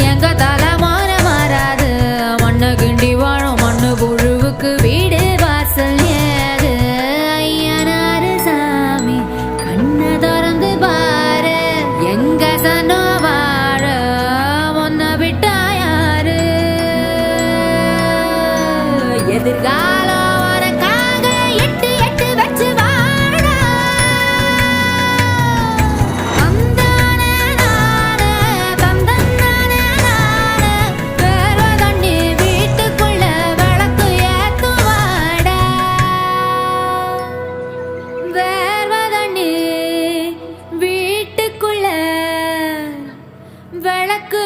எங்க தலைமான மாறாது மண்ணு கிண்டி வாழும் மண்ணு புழுவுக்கு வீடு வாசல் ஏது ஐயனாரு சாமி கண்ணை திறந்து பாரு எங்க சனோ வாழ ஒன்ன விட்டா யாரு எதிர்காலம் உனக்காக எட்டு எட்டு வச்சு வாழ தந்தானே நானே தந்தன்னானே நானே வேர்வை தண்ணி வீட்டுக்குள்ள விளக்கு ஏத்துவாடா வேர்வை தண்ணி வீட்டுக்குள்ள விளக்கு